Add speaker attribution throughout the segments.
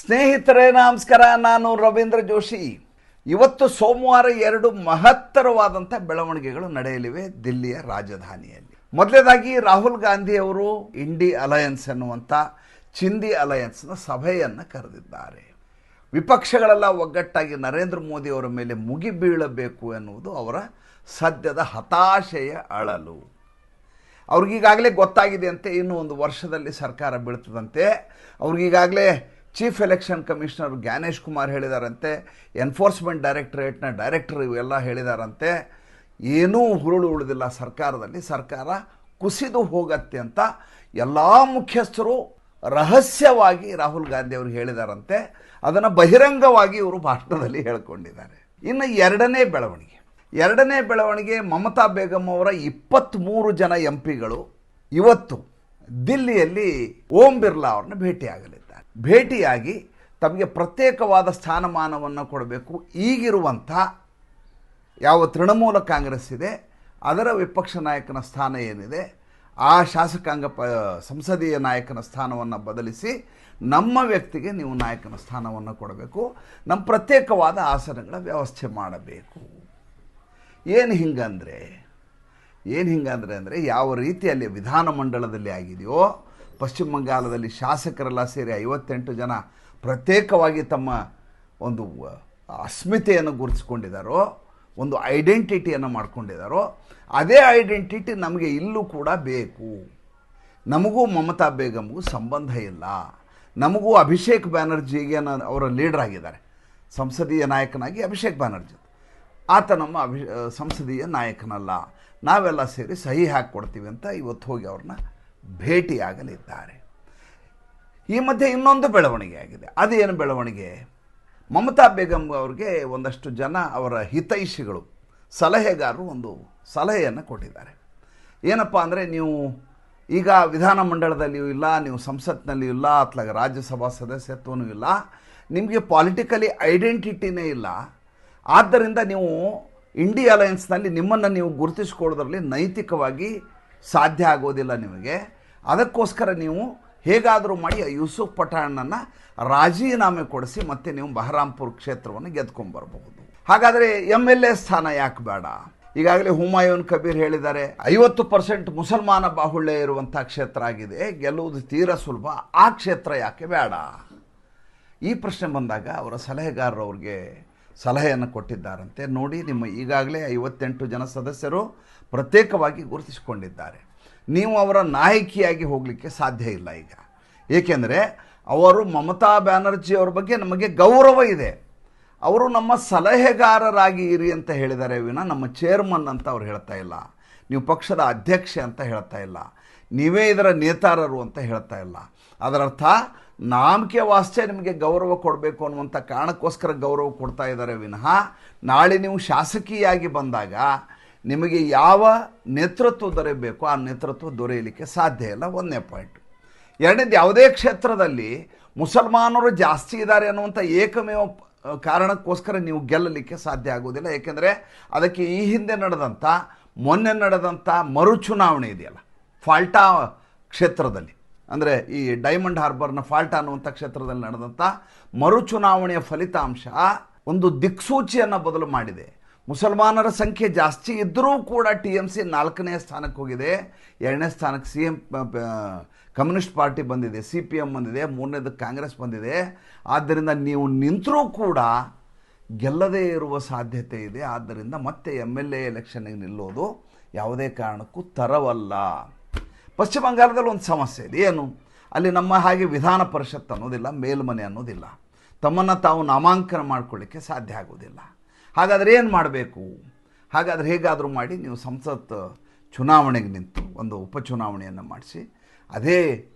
Speaker 1: ಸ್ನೇಹಿತರೇ ನಮಸ್ಕಾರ, ನಾನು ರವೀಂದ್ರ ಜೋಶಿ. ಇವತ್ತು ಸೋಮವಾರ ಎರಡು ಮಹತ್ತರವಾದಂಥ ಬೆಳವಣಿಗೆಗಳು ನಡೆಯಲಿವೆ ದಿಲ್ಲಿಯ ರಾಜಧಾನಿಯಲ್ಲಿ. ಮೊದಲನೇದಾಗಿ ರಾಹುಲ್ ಗಾಂಧಿ ಅವರು ಇಂಡಿ ಅಲಯನ್ಸ್ ಎನ್ನುವಂಥ ಚಿಂದಿ ಅಲಯನ್ಸ್ನ ಸಭೆಯನ್ನು ಕರೆದಿದ್ದಾರೆ. ವಿಪಕ್ಷಗಳೆಲ್ಲ ಒಗ್ಗಟ್ಟಾಗಿ ನರೇಂದ್ರ ಮೋದಿ ಅವರ ಮೇಲೆ ಮುಗಿಬೀಳಬೇಕು ಎನ್ನುವುದು ಅವರ ಸದ್ಯದ ಹತಾಶೆಯ ಅಳಲು. ಅವ್ರಿಗೀಗಾಗಲೇ ಗೊತ್ತಾಗಿದೆ ಅಂತೆ, ಇನ್ನೂ ಒಂದು ವರ್ಷದಲ್ಲಿ ಸರ್ಕಾರ ಬೀಳ್ತದಂತೆ. ಅವ್ರಿಗೀಗಾಗಲೇ chief election commissioner Gyanesh Kumar ಹೇಳಿದಾರಂತೆ, ಎನ್ಫೋರ್ಸ್ಮೆಂಟ್ ಡೈರೆಕ್ಟರೇಟ್ನ ಡೈರೆಕ್ಟರ್ ಇವೆಲ್ಲ ಹೇಳಿದಾರಂತೆ, ಏನೂ ಹುರುಳು ಉಳಿದಿಲ್ಲ ಸರ್ಕಾರದಲ್ಲಿ, ಸರ್ಕಾರ ಕುಸಿದು ಹೋಗತ್ತೆ ಅಂತ ಎಲ್ಲ ಮುಖ್ಯಸ್ಥರು ರಹಸ್ಯವಾಗಿ ರಾಹುಲ್ ಗಾಂಧಿ ಅವ್ರಿಗೆ ಹೇಳಿದಾರಂತೆ. ಅದನ್ನು ಬಹಿರಂಗವಾಗಿ ಇವರು ಭಾಷಣದಲ್ಲಿ ಹೇಳ್ಕೊಂಡಿದ್ದಾರೆ. ಇನ್ನು ಎರಡನೇ ಬೆಳವಣಿಗೆ ಮಮತಾ ಬೇಗಂ ಅವರ 23 ಜನ ಎಂಪಿಗಳು ಇವತ್ತು ದಿಲ್ಲಿಯಲ್ಲಿ ಓಂ ಬಿರ್ಲಾ ಅವ್ರನ್ನ ಭೇಟಿಯಾಗಲಿದ್ದಾರೆ. ಭೇಟಿಯಾಗಿ ತಮಗೆ ಪ್ರತ್ಯೇಕವಾದ ಸ್ಥಾನಮಾನವನ್ನು ಕೊಡಬೇಕು. ಈಗಿರುವಂಥ ಯಾವ ತೃಣಮೂಲ ಕಾಂಗ್ರೆಸ್ ಇದೆ ಅದರ ವಿಪಕ್ಷ ನಾಯಕನ ಸ್ಥಾನ ಏನಿದೆ, ಆ ಶಾಸಕಾಂಗ ಸಂಸದೀಯ ನಾಯಕನ ಸ್ಥಾನವನ್ನು ಬದಲಿಸಿ ನಮ್ಮ ವ್ಯಕ್ತಿಗೆ ನೀವು ನಾಯಕನ ಸ್ಥಾನವನ್ನು ಕೊಡಬೇಕು, ನಮ್ಮ ಪ್ರತ್ಯೇಕವಾದ ಆಸನಗಳ ವ್ಯವಸ್ಥೆ ಮಾಡಬೇಕು. ಏನು ಹಿಂಗಂದರೆ ಯಾವ ರೀತಿಯಲ್ಲಿ ವಿಧಾನಮಂಡಲದಲ್ಲಿ ಆಗಿದೆಯೋ, ಪಶ್ಚಿಮ ಬಂಗಾಳದಲ್ಲಿ ಶಾಸಕರೆಲ್ಲ ಸೇರಿ 58 ಜನ ಪ್ರತ್ಯೇಕವಾಗಿ ತಮ್ಮ ಒಂದು ಅಸ್ಮಿತೆಯನ್ನು ಗುರುತಿಸ್ಕೊಂಡಿದ್ದಾರೋ, ಒಂದು ಐಡೆಂಟಿಟಿಯನ್ನು ಮಾಡ್ಕೊಂಡಿದ್ದಾರೋ, ಅದೇ ಐಡೆಂಟಿಟಿ ನಮಗೆ ಇಲ್ಲೂ ಕೂಡ ಬೇಕು. ನಮಗೂ ಮಮತಾ ಬೇಗಂಗೂ ಸಂಬಂಧ ಇಲ್ಲ. ನಮಗೂ ಅಭಿಷೇಕ್ ಬ್ಯಾನರ್ಜಿಗೆ ಅವರ ಲೀಡರ್ ಆಗಿದ್ದಾರೆ, ಸಂಸದೀಯ ನಾಯಕನಾಗಿ ಅಭಿಷೇಕ್ ಬ್ಯಾನರ್ಜಿ, ಆತ ನಮ್ಮ ಸಂಸದೀಯ ನಾಯಕನಲ್ಲ, ನಾವೆಲ್ಲ ಸೇರಿ ಸಹಿ ಹಾಕಿಕೊಡ್ತೀವಿ ಅಂತ ಇವತ್ತು ಹೋಗಿ ಅವ್ರನ್ನ ಭೇಟಿಯಾಗಲಿದ್ದಾರೆ. ಈ ಮಧ್ಯೆ ಇನ್ನೊಂದು ಬೆಳವಣಿಗೆ ಆಗಿದೆ. ಅದೇನು ಬೆಳವಣಿಗೆ? ಮಮತಾ ಬೇಗಂ ಅವ್ರಿಗೆ ಒಂದಷ್ಟು ಜನ ಅವರ ಹಿತೈಷಿಗಳು, ಸಲಹೆಗಾರರು ಒಂದು ಸಲಹೆಯನ್ನು ಕೊಟ್ಟಿದ್ದಾರೆ. ಏನಪ್ಪ ಅಂದರೆ, ನೀವು ಈಗ ವಿಧಾನಮಂಡಲದಲ್ಲಿಯೂ ಇಲ್ಲ, ನೀವು ಸಂಸತ್ನಲ್ಲಿಯೂ ಇಲ್ಲ, ಅಥವಾ ರಾಜ್ಯಸಭಾ ಸದಸ್ಯತ್ವನೂ ಇಲ್ಲ, ನಿಮಗೆ ಪಾಲಿಟಿಕಲಿ ಐಡೆಂಟಿಟಿನೇ ಇಲ್ಲ. ಆದ್ದರಿಂದ ನೀವು ಇಂಡಿ ಅಲಯನ್ಸ್ನಲ್ಲಿ ನಿಮ್ಮನ್ನು ನೀವು ಗುರುತಿಸ್ಕೊಳ್ಳೋದ್ರಲ್ಲಿ ನೈತಿಕವಾಗಿ ಸಾಧ್ಯ ಆಗೋದಿಲ್ಲ ನಿಮಗೆ. ಅದಕ್ಕೋಸ್ಕರ ನೀವು ಹೇಗಾದರೂ ಮಾಡಿ ಯೂಸುಫ್ ಪಠಾಣನ್ನು ರಾಜೀನಾಮೆ ಕೊಡಿಸಿ ಮತ್ತೆ ನೀವು ಬಹರಾಂಪುರ್ ಕ್ಷೇತ್ರವನ್ನು ಗೆದ್ಕೊಂಡ್ಬರಬಹುದು. ಹಾಗಾದರೆ MLA ಸ್ಥಾನ ಯಾಕೆ ಬೇಡ? ಈಗಾಗಲೇ ಹುಮಾಯೂನ್ ಕಬೀರ್ ಹೇಳಿದ್ದಾರೆ, 50% ಮುಸಲ್ಮಾನ ಬಾಹುಳ್ಯ ಇರುವಂಥ ಕ್ಷೇತ್ರ ಆಗಿದೆ, ಗೆಲ್ಲುವುದು ತೀರಾ ಸುಲಭ, ಆ ಕ್ಷೇತ್ರ ಯಾಕೆ ಬೇಡ? ಈ ಪ್ರಶ್ನೆ ಬಂದಾಗ ಅವರ ಸಲಹೆಗಾರರವ್ರಿಗೆ ಸಲಹೆಯನ್ನು ಕೊಟ್ಟಿದ್ದಾರಂತೆ. ನೋಡಿ, ನಿಮ್ಮ ಈಗಾಗಲೇ 58 ಜನ ಸದಸ್ಯರು ಪ್ರತ್ಯೇಕವಾಗಿ ಗುರುತಿಸಿಕೊಂಡಿದ್ದಾರೆ, ನೀವು ಅವರ ನಾಯಕಿಯಾಗಿ ಹೋಗಲಿಕ್ಕೆ ಸಾಧ್ಯ ಇಲ್ಲ ಈಗ. ಏಕೆಂದರೆ ಅವರು ಮಮತಾ ಬ್ಯಾನರ್ಜಿ ಅವ್ರ ಬಗ್ಗೆ ನಮಗೆ ಗೌರವ ಇದೆ, ಅವರು ನಮ್ಮ ಸಲಹೆಗಾರರಾಗಿ ಇರಿ ಅಂತ ಹೇಳಿದ್ದಾರೆ ವಿನ ನಮ್ಮ ಚೇರ್ಮನ್ ಅಂತ ಅವ್ರು ಹೇಳ್ತಾ ಇಲ್ಲ, ನೀವು ಪಕ್ಷದ ಅಧ್ಯಕ್ಷೆ ಅಂತ ಹೇಳ್ತಾ ಇಲ್ಲ, ನೀವೇ ಇದರ ನೇತಾರರು ಅಂತ ಹೇಳ್ತಾ ಇಲ್ಲ. ಅದರರ್ಥ ನಾಮಕೆ ವಾಸ್ತೆ ನಿಮಗೆ ಗೌರವ ಕೊಡಬೇಕು ಅನ್ನುವಂಥ ಕಾರಣಕ್ಕೋಸ್ಕರ ಗೌರವ ಕೊಡ್ತಾ ಇದ್ದಾರೆ ವಿನಃ ನಾಳೆ ನೀವು ಶಾಸಕಿಯಾಗಿ ಬಂದಾಗ ನಿಮಗೆ ಯಾವ ನೇತೃತ್ವ ದೊರೆಯಬೇಕು ಆ ನೇತೃತ್ವ ದೊರೆಯಲಿಕ್ಕೆ ಸಾಧ್ಯ ಇಲ್ಲ. 1ನೇ ಪಾಯಿಂಟ್. ಎರಡನೇದು, ಯಾವುದೇ ಕ್ಷೇತ್ರದಲ್ಲಿ ಮುಸಲ್ಮಾನರು ಜಾಸ್ತಿ ಇದ್ದಾರೆ ಅನ್ನುವಂಥ ಏಕಮೇವ ಕಾರಣಕ್ಕೋಸ್ಕರ ನೀವು ಗೆಲ್ಲಲಿಕ್ಕೆ ಸಾಧ್ಯ ಆಗೋದಿಲ್ಲ. ಏಕೆಂದರೆ ಅದಕ್ಕೆ ಈ ಹಿಂದೆ ಮೊನ್ನೆ ನಡೆದಂಥ ಮರುಚುನಾವಣೆ ಇದೆಯಲ್ಲ, ಫಾಲ್ಟಾ ಕ್ಷೇತ್ರದಲ್ಲಿ, ಅಂದರೆ ಈ ಡೈಮಂಡ್ ಹಾರ್ಬರ್ನ ಫಾಲ್ಟಾ ಅನ್ನುವಂಥ ಕ್ಷೇತ್ರದಲ್ಲಿ ನಡೆದಂಥ ಮರುಚುನಾವಣೆಯ ಫಲಿತಾಂಶ ಒಂದು ದಿಕ್ಸೂಚಿಯನ್ನು ಬದಲು ಮಾಡಿದೆ. ಮುಸಲ್ಮಾನರ ಸಂಖ್ಯೆ ಜಾಸ್ತಿ ಇದ್ದರೂ ಕೂಡ TMC 4ನೇ ಸ್ಥಾನಕ್ಕೆ ಹೋಗಿದೆ, 2ನೇ ಸ್ಥಾನಕ್ಕೆ ಕಮ್ಯುನಿಸ್ಟ್ ಪಾರ್ಟಿ ಬಂದಿದೆ, CPM ಬಂದಿದೆ, 3ನೇದಕ್ಕೆ ಕಾಂಗ್ರೆಸ್ ಬಂದಿದೆ. ಆದ್ದರಿಂದ ನೀವು ನಿಂತರೂ ಕೂಡ ಗೆಲ್ಲದೇ ಇರುವ ಸಾಧ್ಯತೆ ಇದೆ. ಆದ್ದರಿಂದ ಮತ್ತೆ MLA ಎಲೆಕ್ಷನ್ಗೆ ನಿಲ್ಲೋದು ಯಾವುದೇ ಕಾರಣಕ್ಕೂ ತರವಲ್ಲ. ಪಶ್ಚಿಮ ಬಂಗಾಳದಲ್ಲಿ ಒಂದು ಸಮಸ್ಯೆ ಇದೆ. ಏನು? ಅಲ್ಲಿ ನಮ್ಮ ಹಾಗೆ ವಿಧಾನ ಪರಿಷತ್ ಅನ್ನೋದಿಲ್ಲ, ಮೇಲ್ಮನೆ ಅನ್ನೋದಿಲ್ಲ, ತಮ್ಮನ್ನು ತಾವು ನಾಮಾಂಕನ ಮಾಡ್ಕೊಳ್ಳಿಕ್ಕೆ ಸಾಧ್ಯ ಆಗೋದಿಲ್ಲ. ಹಾಗಾದರೆ ಏನು ಮಾಡಬೇಕು? ಹಾಗಾದರೆ ಹೇಗಾದರೂ ಮಾಡಿ ನೀವು ಸಂಸತ್ ಚುನಾವಣೆಗೆ ನಿಂತು ಒಂದು ಉಪಚುನಾವಣೆಯನ್ನು ಮಾಡಿಸಿ ಅದೇ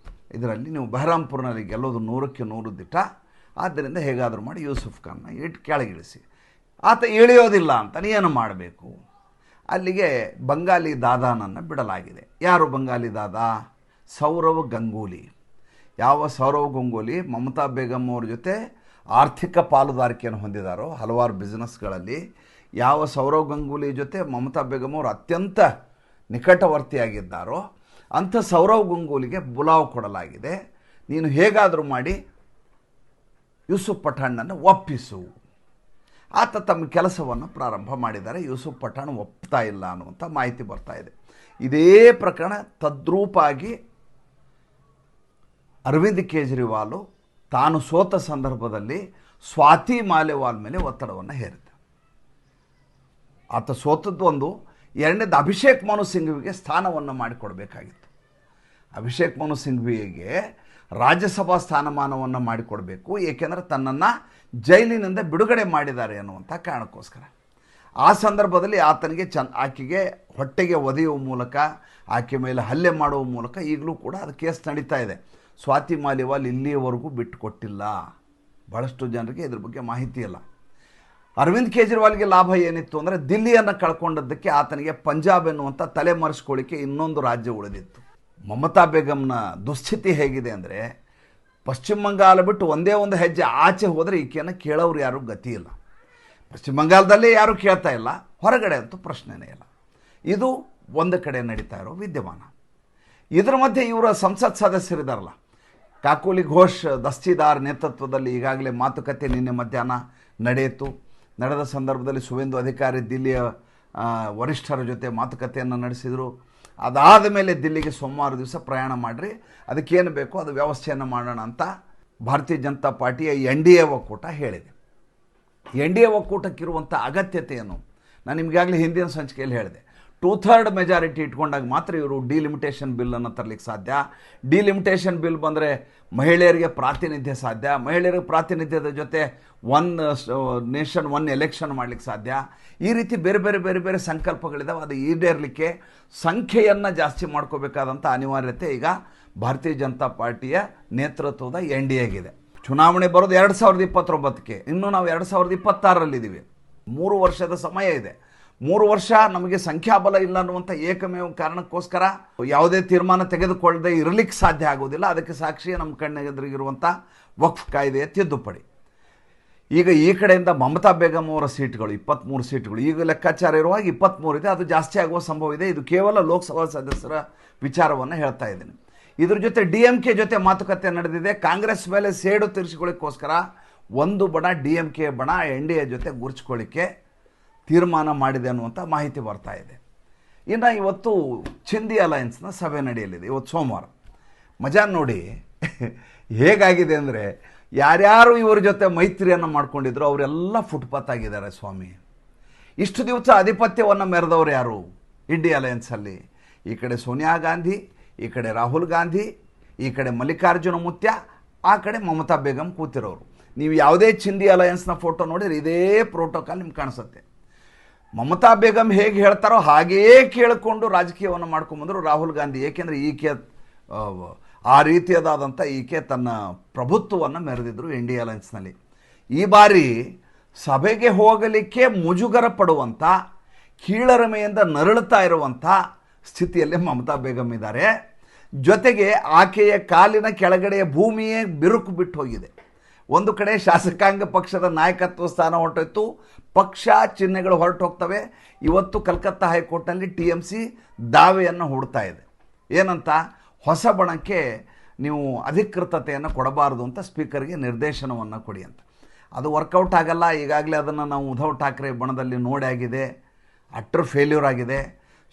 Speaker 1: ಇದರಲ್ಲಿ ನೀವು ಬಹರಾಂಪುರ್ನಲ್ಲಿ ಗೆಲ್ಲೋದು 100ಕ್ಕೆ 100 ದಿಟ. ಆದ್ದರಿಂದ ಹೇಗಾದರೂ ಮಾಡಿ ಯೂಸುಫ್ ಖಾನ್ನ ಇಟ್ಟು ಕೆಳಗಿಳಿಸಿ. ಆತ ಇಳಿಯೋದಿಲ್ಲ ಅಂತ ಏನು ಮಾಡಬೇಕು? ಅಲ್ಲಿಗೆ ಬಂಗಾಲಿ ದಾದಾನನ್ನು ಬಿಡಲಾಗಿದೆ. ಯಾರು ಬಂಗಾಲಿ ದಾದಾ? ಸೌರವ್ ಗಂಗೂಲಿ. ಯಾವ ಸೌರವ್ ಗಂಗೂಲಿ ಮಮತಾ ಬೇಗಂ ಅವ್ರ ಜೊತೆ ಆರ್ಥಿಕ ಪಾಲುದಾರಿಕೆಯನ್ನು ಹೊಂದಿದಾರೋ ಹಲವಾರು ಬಿಸ್ನೆಸ್ಗಳಲ್ಲಿ, ಯಾವ ಸೌರವ್ ಗಂಗೂಲಿ ಜೊತೆ ಮಮತಾ ಬೇಗಂ ಅವರು ಅತ್ಯಂತ ನಿಕಟವರ್ತಿಯಾಗಿದ್ದಾರೋ ಅಂಥ ಸೌರವ್ ಗಂಗೂಲಿಗೆ ಬುಲಾವ್ ಕೊಡಲಾಗಿದೆ. ನೀನು ಹೇಗಾದರೂ ಮಾಡಿ ಯೂಸುಫ್ ಪಠಾಣನ್ನು ಒಪ್ಪಿಸು. ಆತ ತಮ್ಮ ಕೆಲಸವನ್ನು ಪ್ರಾರಂಭ ಮಾಡಿದ್ದಾರೆ. ಯೂಸುಫ್ ಪಠಾಣ್ ಒಪ್ತಾ ಇಲ್ಲ ಅನ್ನುವಂಥ ಮಾಹಿತಿ ಬರ್ತಾ ಇದೆ. ಇದೇ ಪ್ರಕರಣ ತದ್ರೂಪಾಗಿ ಅರವಿಂದ್ ಕೇಜ್ರಿವಾಲು ತಾನು ಸೋತ ಸಂದರ್ಭದಲ್ಲಿ ಸ್ವಾತಿ ಮಾಲಿವಾಲ್ ಮೇಲೆ ಒತ್ತಡವನ್ನು ಹೇರಿದ. ಆತ ಸೋತದ್ದು ಒಂದು. ಎರಡನೇದು ಅಭಿಷೇಕ್ ಮನು ಸಿಂಘವಿಗೆ ಸ್ಥಾನವನ್ನು ಮಾಡಿಕೊಡ್ಬೇಕಾಗಿತ್ತು. ಅಭಿಷೇಕ್ ಮನು ಸಿಂಘವಿಗೆ ರಾಜ್ಯಸಭಾ ಸ್ಥಾನಮಾನವನ್ನು ಮಾಡಿಕೊಡಬೇಕು, ಏಕೆಂದರೆ ತನ್ನನ್ನು ಜೈಲಿನಿಂದ ಬಿಡುಗಡೆ ಮಾಡಿದ್ದಾರೆ ಅನ್ನುವಂಥ ಕಾರಣಕ್ಕೋಸ್ಕರ. ಆ ಸಂದರ್ಭದಲ್ಲಿ ಆತನಿಗೆ ಆಕೆಗೆ ಹೊಟ್ಟೆಗೆ ಒದೆಯುವ ಮೂಲಕ, ಆಕೆ ಮೇಲೆ ಹಲ್ಲೆ ಮಾಡುವ ಮೂಲಕ ಈಗಲೂ ಕೂಡ ಅದು ಕೇಸ್ ನಡೀತಾ ಇದೆ. ಸ್ವಾತಿ ಮಾಲಿವಾಲ್ ಇಲ್ಲಿಯವರೆಗೂ ಬಿಟ್ಟುಕೊಟ್ಟಿಲ್ಲ. ಭಾಳಷ್ಟು ಜನರಿಗೆ ಇದ್ರ ಬಗ್ಗೆ ಮಾಹಿತಿ ಇಲ್ಲ. ಅರವಿಂದ್ ಕೇಜ್ರಿವಾಲ್ಗೆ ಲಾಭ ಏನಿತ್ತು ಅಂದರೆ ದಿಲ್ಲಿಯನ್ನು ಕಳ್ಕೊಂಡದ್ದಕ್ಕೆ ಆತನಿಗೆ ಪಂಜಾಬ್ ಎನ್ನುವಂಥ ತಲೆಮರೆಸ್ಕೊಳ್ಳಿಕ್ಕೆ ಇನ್ನೊಂದು ರಾಜ್ಯ ಉಳಿದಿತ್ತು. ಮಮತಾ ಬೇಗಂನ ದುಸ್ಥಿತಿ ಹೇಗಿದೆ ಅಂದರೆ ಪಶ್ಚಿಮ ಬಂಗಾಳ ಬಿಟ್ಟು ಒಂದೇ ಒಂದು ಹೆಜ್ಜೆ ಆಚೆ ಹೋದರೆ ಈಕೆಯನ್ನು ಕೇಳೋರು ಯಾರೂ ಗತಿ ಇಲ್ಲ. ಪಶ್ಚಿಮ ಬಂಗಾಳದಲ್ಲೇ ಯಾರೂ ಕೇಳ್ತಾ ಇಲ್ಲ, ಹೊರಗಡೆ ಅಂತೂ ಪ್ರಶ್ನೆನೇ ಇಲ್ಲ. ಇದು ಒಂದು ಕಡೆ ನಡೀತಾ ಇರೋ ವಿದ್ಯಮಾನ. ಇದರ ಮಧ್ಯೆ ಇವರ ಸಂಸತ್ ಸದಸ್ಯರಿದ್ದಾರಲ್ಲ, ಕಾಕೋಲಿ ಘೋಷ್ ದಸ್ತಿದಾರ್ ನೇತೃತ್ವದಲ್ಲಿ ಈಗಾಗಲೇ ಮಾತುಕತೆ ನಿನ್ನೆ ಮಧ್ಯಾಹ್ನ ನಡೆದ ಸಂದರ್ಭದಲ್ಲಿ ಸುವೇಂದು ಅಧಿಕಾರಿ ದಿಲ್ಲಿಯ ವರಿಷ್ಠರ ಜೊತೆ ಮಾತುಕತೆಯನ್ನು ನಡೆಸಿದರು. ಅದಾದ ಮೇಲೆ ದಿಲ್ಲಿಗೆ ಸೋಮವಾರ ದಿವಸ ಪ್ರಯಾಣ ಮಾಡಿರಿ, ಅದಕ್ಕೇನು ಬೇಕೋ ಅದು ವ್ಯವಸ್ಥೆಯನ್ನು ಮಾಡೋಣ ಅಂತ ಭಾರತೀಯ ಜನತಾ ಪಾರ್ಟಿಯ NDA ಒಕ್ಕೂಟ ಹೇಳಿದೆ. NDA ಒಕ್ಕೂಟಕ್ಕಿರುವಂಥ ಅಗತ್ಯತೆಯನ್ನು ನಾನು ನಿಮಗಾಗಲೇ ಹಿಂದಿನ ಸಂಚಿಕೆಯಲ್ಲಿ ಹೇಳಿದೆ. 2/3 ಮೆಜಾರಿಟಿ ಇಟ್ಕೊಂಡಾಗ ಮಾತ್ರ ಇವರು ಡಿಲಿಮಿಟೇಷನ್ ಬಿಲ್ಲನ್ನು ತರಲಿಕ್ಕೆ ಸಾಧ್ಯ. ಡಿಲಿಮಿಟೇಷನ್ ಬಿಲ್ ಬಂದರೆ ಮಹಿಳೆಯರಿಗೆ ಪ್ರಾತಿನಿಧ್ಯ ಸಾಧ್ಯ. ಮಹಿಳೆಯರಿಗೆ ಪ್ರಾತಿನಿಧ್ಯದ ಜೊತೆ ಒನ್ ನೇಷನ್ ಒನ್ ಎಲೆಕ್ಷನ್ ಮಾಡಲಿಕ್ಕೆ ಸಾಧ್ಯ. ಈ ರೀತಿ ಬೇರೆ ಬೇರೆ ಬೇರೆ ಬೇರೆ ಸಂಕಲ್ಪಗಳಿದ್ದಾವೆ. ಅದು ಈಡೇರಲಿಕ್ಕೆ ಸಂಖ್ಯೆಯನ್ನು ಜಾಸ್ತಿ ಮಾಡ್ಕೋಬೇಕಾದಂಥ ಅನಿವಾರ್ಯತೆ ಈಗ ಭಾರತೀಯ ಜನತಾ ಪಾರ್ಟಿಯ ನೇತೃತ್ವದ NDAಗಿದೆ. ಚುನಾವಣೆ ಬರೋದು 2029ಕ್ಕೆ, ಇನ್ನೂ ನಾವು 2026ರಲ್ಲಿದ್ದೀವಿ. 3 ವರ್ಷದ ಸಮಯ ಇದೆ. 3 ವರ್ಷ ನಮಗೆ ಸಂಖ್ಯಾಬಲ ಇಲ್ಲ ಅನ್ನುವಂಥ ಏಕಮೇವ ಕಾರಣಕ್ಕೋಸ್ಕರ ಯಾವುದೇ ತೀರ್ಮಾನ ತೆಗೆದುಕೊಳ್ಳದೆ ಇರಲಿಕ್ಕೆ ಸಾಧ್ಯ ಆಗೋದಿಲ್ಲ. ಅದಕ್ಕೆ ಸಾಕ್ಷಿ ನಮ್ಮ ಕಣ್ಣೆದುರಿಗಿರುವಂಥ ವಕ್ಫ್ ಕಾಯ್ದೆಯ ತಿದ್ದುಪಡಿ. ಈಗ ಈ ಕಡೆಯಿಂದ ಮಮತಾ ಬೇಗಂ ಅವರ ಸೀಟ್ಗಳು 23 ಸೀಟ್ಗಳು ಈಗ ಲೆಕ್ಕಾಚಾರ ಇರುವಾಗ 23 ಇದೆ. ಅದು ಜಾಸ್ತಿ ಆಗುವ ಸಂಭವ ಇದೆ. ಇದು ಕೇವಲ ಲೋಕಸಭಾ ಸದಸ್ಯರ ವಿಚಾರವನ್ನು ಹೇಳ್ತಾ ಇದ್ದೀನಿ. ಇದ್ರ ಜೊತೆ DMK ಜೊತೆ ಮಾತುಕತೆ ನಡೆದಿದೆ. ಕಾಂಗ್ರೆಸ್ ಮೇಲೆ ಸೇಡು ತೀರಿಸಿಕೊಳ್ಳಿಕ್ಕೋಸ್ಕರ ಒಂದು ಬಣ DMK ಬಣ NDA ಜೊತೆ ಗುರುಚಿಕೊಳ್ಳಿಕ್ಕೆ ತೀರ್ಮಾನ ಮಾಡಿದೆ ಅನ್ನುವಂಥ ಮಾಹಿತಿ ಬರ್ತಾ ಇದೆ. ಇನ್ನು ಇವತ್ತು ಚಿಂದಿ ಅಲಯನ್ಸ್ನ ಸಭೆ ನಡೆಯಲಿದೆ, ಇವತ್ತು ಸೋಮವಾರ. ಮಜಾ ನೋಡಿ ಹೇಗಾಗಿದೆ ಅಂದರೆ, ಯಾರ್ಯಾರು ಇವರ ಜೊತೆ ಮೈತ್ರಿಯನ್ನು ಮಾಡ್ಕೊಂಡಿದ್ರು ಅವರೆಲ್ಲ ಫುಟ್ಪಾತ್ ಆಗಿದ್ದಾರೆ ಸ್ವಾಮಿ. ಇಷ್ಟು ದಿವಸ ಆಧಿಪತ್ಯವನ್ನು ಮೆರೆದವರು ಯಾರು ಇಂಡಿಯಾ ಅಲಯನ್ಸಲ್ಲಿ? ಈ ಕಡೆ ಸೋನಿಯಾ ಗಾಂಧಿ, ಈ ಕಡೆ ರಾಹುಲ್ ಗಾಂಧಿ, ಈ ಕಡೆ ಮಲ್ಲಿಕಾರ್ಜುನ ಮುತ್ಯ, ಆ ಕಡೆ ಮಮತಾ ಬೇಗಂ ಕೂತಿರೋರು. ನೀವು ಯಾವುದೇ ಚಿಂದಿ ಅಲಯನ್ಸ್ನ ಫೋಟೋ ನೋಡಿದ್ರೆ ಇದೇ ಪ್ರೋಟೋಕಾಲ್ ನಿಮ್ಗೆ ಕಾಣಿಸುತ್ತೆ. ಮಮತಾ ಬೇಗಂ ಹೇಗೆ ಹೇಳ್ತಾರೋ ಹಾಗೆಯೇ ಕೇಳಿಕೊಂಡು ರಾಜಕೀಯವನ್ನು ಮಾಡ್ಕೊಂಬಂದರು ರಾಹುಲ್ ಗಾಂಧಿ. ಏಕೆಂದರೆ ಈಕೆ ಆ ರೀತಿಯದಾದಂಥ ಈಕೆ ತನ್ನ ಪ್ರಭುತ್ವವನ್ನು ಮೆರೆದಿದ್ದರು ಇಂಡಿಯಾ ಅಲಯನ್ಸ್ನಲ್ಲಿ. ಈ ಬಾರಿ ಸಭೆಗೆ ಹೋಗಲಿಕ್ಕೆ ಮುಜುಗರ ಪಡುವಂಥ, ಕೀಳರಿಮೆಯಿಂದ ನರಳುತ್ತಾ ಇರುವಂಥ ಸ್ಥಿತಿಯಲ್ಲಿ ಮಮತಾ ಬೇಗಂ ಇದ್ದಾರೆ. ಜೊತೆಗೆ ಆಕೆಯ ಕಾಲಿನ ಕೆಳಗಡೆಯ ಭೂಮಿಯೇ ಬಿರುಕು ಬಿಟ್ಟು ಹೋಗಿದೆ. ಒಂದು ಕಡೆ ಶಾಸಕಾಂಗ ಪಕ್ಷದ ನಾಯಕತ್ವ ಸ್ಥಾನ ಹೊರಟೋಯ್ತು, ಪಕ್ಷ ಚಿಹ್ನೆಗಳು ಹೊರಟು ಹೋಗ್ತವೆ. ಇವತ್ತು ಕಲ್ಕತ್ತಾ ಹೈಕೋರ್ಟ್ನಲ್ಲಿ TMC ದಾವೆಯನ್ನು ಹೂಡ್ತಾ ಇದೆ. ಏನಂತ? ಹೊಸ ಬಣಕ್ಕೆ ನೀವು ಅಧಿಕೃತತೆಯನ್ನು ಕೊಡಬಾರದು ಅಂತ ಸ್ಪೀಕರ್ಗೆ ನಿರ್ದೇಶನವನ್ನು ಕೊಡಿ ಅಂತ. ಅದು ವರ್ಕೌಟ್ ಆಗಲ್ಲ. ಈಗಾಗಲೇ ಅದನ್ನು ನಾವು ಉದ್ಧವ್ ಠಾಕ್ರೆ ಬಣದಲ್ಲಿ ನೋಡಾಗಿದೆ, ಅಟ್ರ್ ಫೇಲ್ಯೂರ್ ಆಗಿದೆ.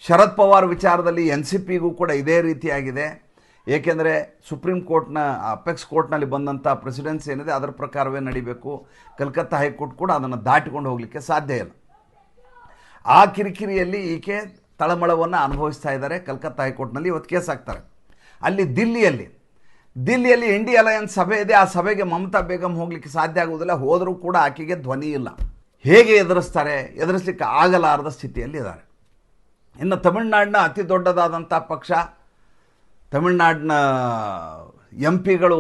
Speaker 1: ಶರದ್ ಪವಾರ್ ವಿಚಾರದಲ್ಲಿ NCPಗೂ ಕೂಡ ಇದೇ ರೀತಿಯಾಗಿದೆ. ಏಕೆಂದರೆ ಸುಪ್ರೀಂ ಕೋರ್ಟ್ನ ಅಪೆಕ್ಸ್ ಕೋರ್ಟ್ನಲ್ಲಿ ಬಂದಂಥ ಪ್ರೆಸಿಡೆನ್ಸಿ ಏನಿದೆ ಅದರ ಪ್ರಕಾರವೇ ನಡಿಬೇಕು. ಕಲ್ಕತ್ತಾ ಹೈಕೋರ್ಟ್ ಕೂಡ ಅದನ್ನು ದಾಟಿಕೊಂಡು ಹೋಗಲಿಕ್ಕೆ ಸಾಧ್ಯ ಇಲ್ಲ. ಆ ಕಿರಿಕಿರಿಯಲ್ಲಿ ಈಕೆ ತಳಮಳವನ್ನು ಅನುಭವಿಸ್ತಾ ಇದ್ದಾರೆ. ಕಲ್ಕತ್ತಾ ಹೈಕೋರ್ಟ್ನಲ್ಲಿ ಇವತ್ತು ಕೇಸ್ ಹಾಕ್ತಾರೆ. ಅಲ್ಲಿ ದಿಲ್ಲಿಯಲ್ಲಿ ಇಂಡಿಯಾ ಅಲಯನ್ಸ್ ಸಭೆ ಇದೆ. ಆ ಸಭೆಗೆ ಮಮತಾ ಬೇಗಂ ಹೋಗಲಿಕ್ಕೆ ಸಾಧ್ಯ ಆಗುವುದಿಲ್ಲ. ಹೋದರೂ ಕೂಡ ಆಕೆಗೆ ಧ್ವನಿ ಇಲ್ಲ. ಹೇಗೆ ಎದುರಿಸ್ತಾರೆ? ಎದುರಿಸಲಿಕ್ಕೆ ಆಗಲಾರದ ಸ್ಥಿತಿಯಲ್ಲಿ ಇದ್ದಾರೆ. ಇನ್ನು ತಮಿಳುನಾಡಿನ ಅತಿ ದೊಡ್ಡದಾದಂಥ ಪಕ್ಷ, ತಮಿಳುನಾಡಿನ MP ಗಳು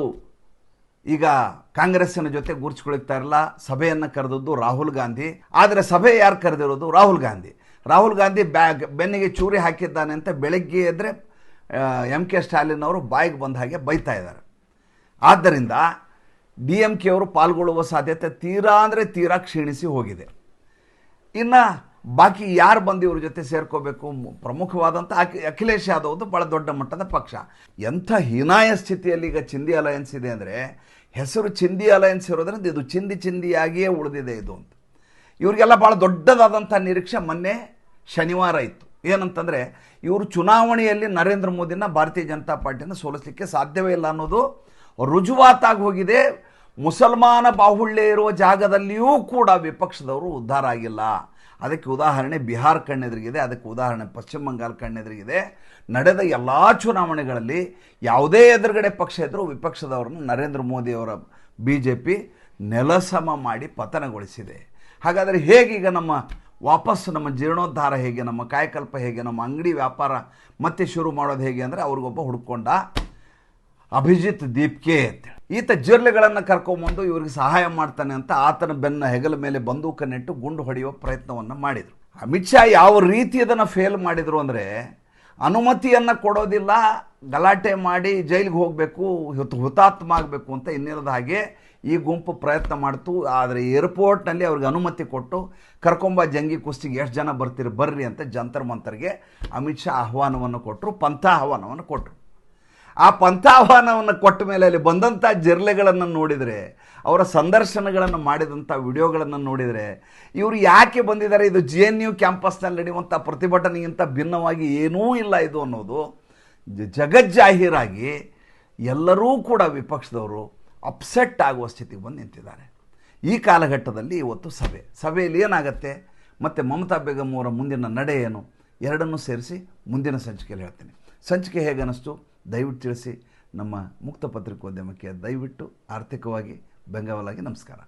Speaker 1: ಈಗ ಕಾಂಗ್ರೆಸ್ಸಿನ ಜೊತೆ ಗುರುಚಿಕೊಳ್ತಾ ಇರಲ್ಲ. ಸಭೆಯನ್ನು ಕರೆದದ್ದು ರಾಹುಲ್ ಗಾಂಧಿ. ಆದರೆ ಸಭೆ ಯಾರು ಕರೆದಿರೋದು? ರಾಹುಲ್ ಗಾಂಧಿ. ರಾಹುಲ್ ಗಾಂಧಿ ಬೆನ್ನಿಗೆ ಚೂರಿ ಹಾಕಿದ್ದಾನೆ ಅಂತ ಬೆಳಗ್ಗೆ ಎದ್ದರೆ MK ಸ್ಟಾಲಿನ್ ಅವರು ಬಾಯಿಗೆ ಬಂದ ಹಾಗೆ ಬೈತಾ ಇದ್ದಾರೆ. ಆದ್ದರಿಂದ DMK ಅವರು ಪಾಲ್ಗೊಳ್ಳುವ ಸಾಧ್ಯತೆ ತೀರಾ ಕ್ಷೀಣಿಸಿ ಹೋಗಿದೆ. ಇನ್ನು ಬಾಕಿ ಯಾರು ಬಂದು ಇವ್ರ ಜೊತೆ ಸೇರ್ಕೋಬೇಕು? ಪ್ರಮುಖವಾದಂಥ ಅಖಿಲೇಶ್ ಯಾದವ್ದು ಭಾಳ ದೊಡ್ಡ ಮಟ್ಟದ ಪಕ್ಷ. ಎಂಥ ಹೀನಾಯ ಸ್ಥಿತಿಯಲ್ಲಿ ಈಗ ಚಿಂದಿ ಅಲಯನ್ಸ್ ಇದೆ ಅಂದರೆ, ಹೆಸರು ಚಿಂದಿ ಅಲಯನ್ಸ್ ಇರೋದ್ರಿಂದ ಇದು ಚಿಂದಿಯಾಗಿಯೇ ಉಳಿದಿದೆ ಇದು ಅಂತ. ಇವರಿಗೆಲ್ಲ ಭಾಳ ದೊಡ್ಡದಾದಂಥ ನಿರೀಕ್ಷೆ ಮೊನ್ನೆ ಶನಿವಾರ ಇತ್ತು. ಏನಂತಂದರೆ ಇವರು ಚುನಾವಣೆಯಲ್ಲಿ ನರೇಂದ್ರ ಮೋದಿನ ಭಾರತೀಯ ಜನತಾ ಪಾರ್ಟಿನ ಸೋಲಿಸಲಿಕ್ಕೆ ಸಾಧ್ಯವೇ ಇಲ್ಲ ಅನ್ನೋದು ರುಜುವಾತಾಗಿ ಹೋಗಿದೆ. ಮುಸಲ್ಮಾನ ಬಾಹುಳ್ಯ ಇರುವ ಜಾಗದಲ್ಲಿಯೂ ಕೂಡ ವಿಪಕ್ಷದವರು ಉದ್ಧಾರ ಆಗಿಲ್ಲ. ಅದಕ್ಕೆ ಉದಾಹರಣೆ ಬಿಹಾರ ಕಣ್ಣೆದುರಿಗಿದೆ, ಅದಕ್ಕೆ ಉದಾಹರಣೆ ಪಶ್ಚಿಮ ಬಂಗಾಳ ಕಣ್ಣೆದುರಿಗಿದೆ. ನಡೆದ ಎಲ್ಲ ಚುನಾವಣೆಗಳಲ್ಲಿ ಯಾವುದೇ ಎದುರುಗಡೆ ಪಕ್ಷ ಇದ್ದರೂ ವಿಪಕ್ಷದವರನ್ನು ನರೇಂದ್ರ ಮೋದಿಯವರ BJP ನೆಲಸಮ ಮಾಡಿ ಪತನಗೊಳಿಸಿದೆ. ಹಾಗಾದರೆ ಹೇಗೀಗ ವಾಪಸ್ಸು ನಮ್ಮ ಜೀರ್ಣೋದ್ಧಾರ ಹೇಗೆ, ನಮ್ಮ ಕಾಯಕಲ್ಪ ಹೇಗೆ, ನಮ್ಮ ಅಂಗಡಿ ವ್ಯಾಪಾರ ಮತ್ತೆ ಶುರು ಮಾಡೋದು ಹೇಗೆ ಅಂದರೆ ಅವ್ರಿಗೊಬ್ಬ ಹುಡ್ಕೊಂಡ ಅಭಿಜಿತ್ ದೀಪ್ಕೆ ಅಂತೇಳಿ. ಈತ ಜಿರ್ಲೆಗಳನ್ನು ಕರ್ಕೊಂಬಂದು ಇವ್ರಿಗೆ ಸಹಾಯ ಮಾಡ್ತಾನೆ ಅಂತ ಆತನ ಬೆನ್ನ ಹೆಗಲ ಮೇಲೆ ಬಂದೂಕನ್ನಿಟ್ಟು ಗುಂಡು ಹೊಡೆಯುವ ಪ್ರಯತ್ನವನ್ನು ಮಾಡಿದರು. ಅಮಿತ್ ಶಾ ಯಾವ ರೀತಿ ಅದನ್ನು ಫೇಲ್ ಮಾಡಿದರು ಅಂದರೆ, ಅನುಮತಿಯನ್ನು ಕೊಡೋದಿಲ್ಲ, ಗಲಾಟೆ ಮಾಡಿ ಜೈಲಿಗೆ ಹೋಗಬೇಕು, ಹುತಾತ್ಮ ಆಗಬೇಕು ಅಂತ ಇನ್ನಿಲ್ಲದ ಹಾಗೆ ಈ ಗುಂಪು ಪ್ರಯತ್ನ ಮಾಡ್ತು. ಆದರೆ ಏರ್ಪೋರ್ಟ್ನಲ್ಲಿ ಅವ್ರಿಗೆ ಅನುಮತಿ ಕೊಟ್ಟು ಕರ್ಕೊಂಬ ಜಂಗಿ ಕುಸ್ತಿಗೆ ಎಷ್ಟು ಜನ ಬರ್ರಿ ಅಂತ ಜಂತರ್ ಮಂತರ್ಗೆ ಅಮಿತ್ ಶಾ ಆಹ್ವಾನವನ್ನು ಕೊಟ್ಟರು, ಪಂಥ ಆಹ್ವಾನವನ್ನು ಕೊಟ್ಟರು. ಆ ಪಂಥಾಹ್ವಾನವನ್ನು ಕೊಟ್ಟ ಮೇಲೆ ಅಲ್ಲಿ ಬಂದಂಥ ಜಿರ್ಲೆಗಳನ್ನು ನೋಡಿದರೆ, ಅವರ ಸಂದರ್ಶನಗಳನ್ನು ಮಾಡಿದಂಥ ವಿಡಿಯೋಗಳನ್ನು ನೋಡಿದರೆ, ಇವರು ಯಾಕೆ ಬಂದಿದ್ದಾರೆ, ಇದು JNU ಕ್ಯಾಂಪಸ್ನಲ್ಲಿ ನಡೆಯುವಂಥ ಪ್ರತಿಭಟನೆಗಿಂತ ಭಿನ್ನವಾಗಿ ಏನೂ ಇಲ್ಲ ಇದು ಅನ್ನೋದು ಜಗಜ್ಜಾಹೀರಾಗಿ ಎಲ್ಲರೂ ಕೂಡ ವಿಪಕ್ಷದವರು ಅಪ್ಸೆಟ್ ಆಗುವ ಸ್ಥಿತಿಗೆ ಬಂದು ನಿಂತಿದ್ದಾರೆ. ಈ ಕಾಲಘಟ್ಟದಲ್ಲಿ ಇವತ್ತು ಸಭೆಯಲ್ಲಿ ಏನಾಗುತ್ತೆ ಮತ್ತು ಮಮತಾ ಬೇಗಂ ಅವರ ಮುಂದಿನ ನಡೆ ಏನು, ಎರಡನ್ನೂ ಸೇರಿಸಿ ಮುಂದಿನ ಸಂಚಿಕೆಯಲ್ಲಿ ಹೇಳ್ತೀನಿ. ಸಂಚಿಕೆ ಹೇಗೆ ಅನ್ನಿಸ್ತು ದಯವಿಟ್ಟು ತಿಳಿಸಿ. ನಮ್ಮ ಮುಕ್ತ ಪತ್ರಿಕೋದ್ಯಮಕ್ಕೆ ದಯವಿಟ್ಟು ಆರ್ಥಿಕವಾಗಿ ಬೆಂಗಾವಲಾಗಿ ನಮಸ್ಕಾರ.